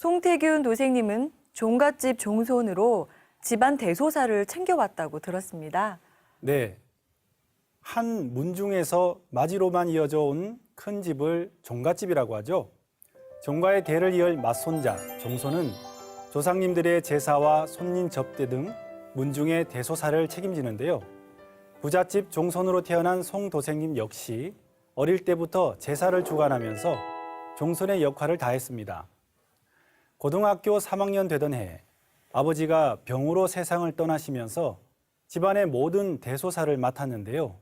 송태균 도생님은 종갓집 종손으로 집안 대소사를 챙겨왔다고 들었습니다. 네, 한 문중에서 마지로만 이어져 온 큰 집을 종갓집이라고 하죠. 종가의 대를 이을 맞손자, 종손은 조상님들의 제사와 손님 접대 등 문중의 대소사를 책임지는데요. 부잣집 종손으로 태어난 송도생님 역시 어릴 때부터 제사를 주관하면서 종손의 역할을 다했습니다. 고등학교 3학년 되던 해 아버지가 병으로 세상을 떠나시면서 집안의 모든 대소사를 맡았는데요.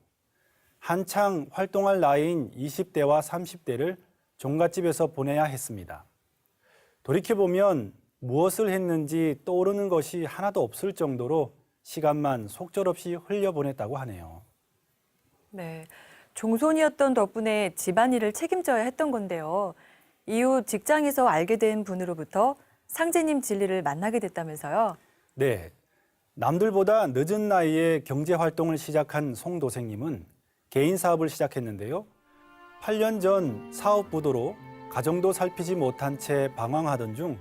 한창 활동할 나이인 20대와 30대를 종갓집에서 보내야 했습니다. 돌이켜보면 무엇을 했는지 떠오르는 것이 하나도 없을 정도로 시간만 속절없이 흘려보냈다고 하네요. 네, 종손이었던 덕분에 집안일을 책임져야 했던 건데요. 이후 직장에서 알게 된 분으로부터 상제님 진리를 만나게 됐다면서요? 네, 남들보다 늦은 나이에 경제활동을 시작한 송도생님은 개인 사업을 시작했는데요. 8년 전 사업부도로 가정도 살피지 못한 채 방황하던 중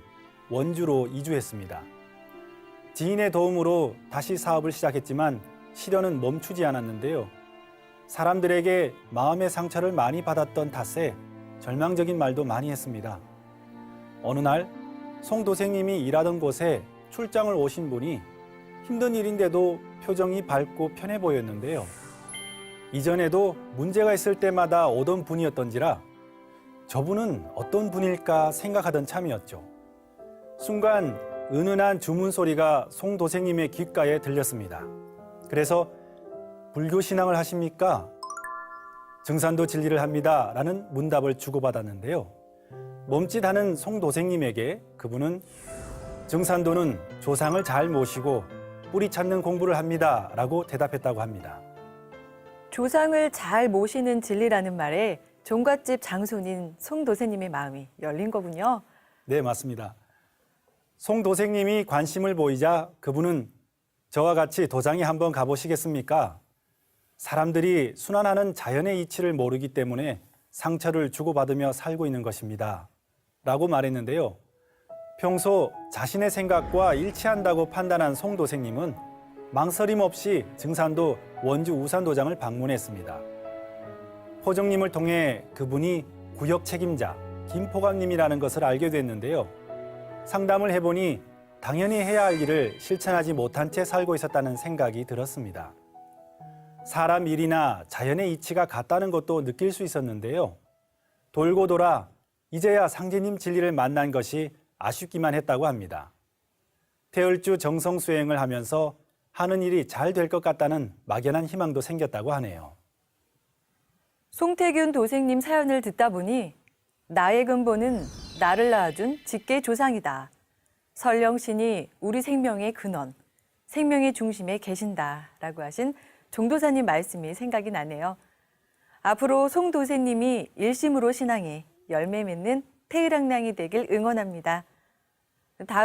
원주로 이주했습니다. 지인의 도움으로 다시 사업을 시작했지만 시련은 멈추지 않았는데요. 사람들에게 마음의 상처를 많이 받았던 탓에 절망적인 말도 많이 했습니다. 어느 날 송도생님이 일하던 곳에 출장을 오신 분이 힘든 일인데도 표정이 밝고 편해 보였는데요. 이전에도 문제가 있을 때마다 오던 분이었던지라 저분은 어떤 분일까 생각하던 참이었죠. 순간 은은한 주문 소리가 송도생님의 귓가에 들렸습니다. 그래서 불교 신앙을 하십니까? 증산도 진리를 합니다. 라는 문답을 주고받았는데요. 멈칫하는 송도생님에게 그분은 증산도는 조상을 잘 모시고 뿌리 찾는 공부를 합니다. 라고 대답했다고 합니다. 조상을 잘 모시는 진리라는 말에 종갓집 장손인 송도생님의 마음이 열린 거군요. 네, 맞습니다. 송도생님이 관심을 보이자 그분은 저와 같이 도장에 한번 가보시겠습니까? 사람들이 순환하는 자연의 이치를 모르기 때문에 상처를 주고받으며 살고 있는 것입니다. 라고 말했는데요. 평소 자신의 생각과 일치한다고 판단한 송도생님은 망설임 없이 증산도 원주 우산도장을 방문했습니다. 포정님을 통해 그분이 구역 책임자 김포감님이라는 것을 알게 됐는데요. 상담을 해보니 당연히 해야 할 일을 실천하지 못한 채 살고 있었다는 생각이 들었습니다. 사람 일이나 자연의 이치가 같다는 것도 느낄 수 있었는데요. 돌고 돌아 이제야 상제님 진리를 만난 것이 아쉽기만 했다고 합니다. 태을주 정성 수행을 하면서 하는 일이 잘 될 것 같다는 막연한 희망도 생겼다고 하네요. 송태균 도생님 사연을 듣다 보니 나의 근본은 나를 낳아준 직계 조상이다. 설령신이 우리 생명의 근원, 생명의 중심에 계신다라고 하신 종도사님 말씀이 생각이 나네요. 앞으로 송도생님이 일심으로 신앙에 열매 맺는 태일학량이 되길 응원합니다. 다음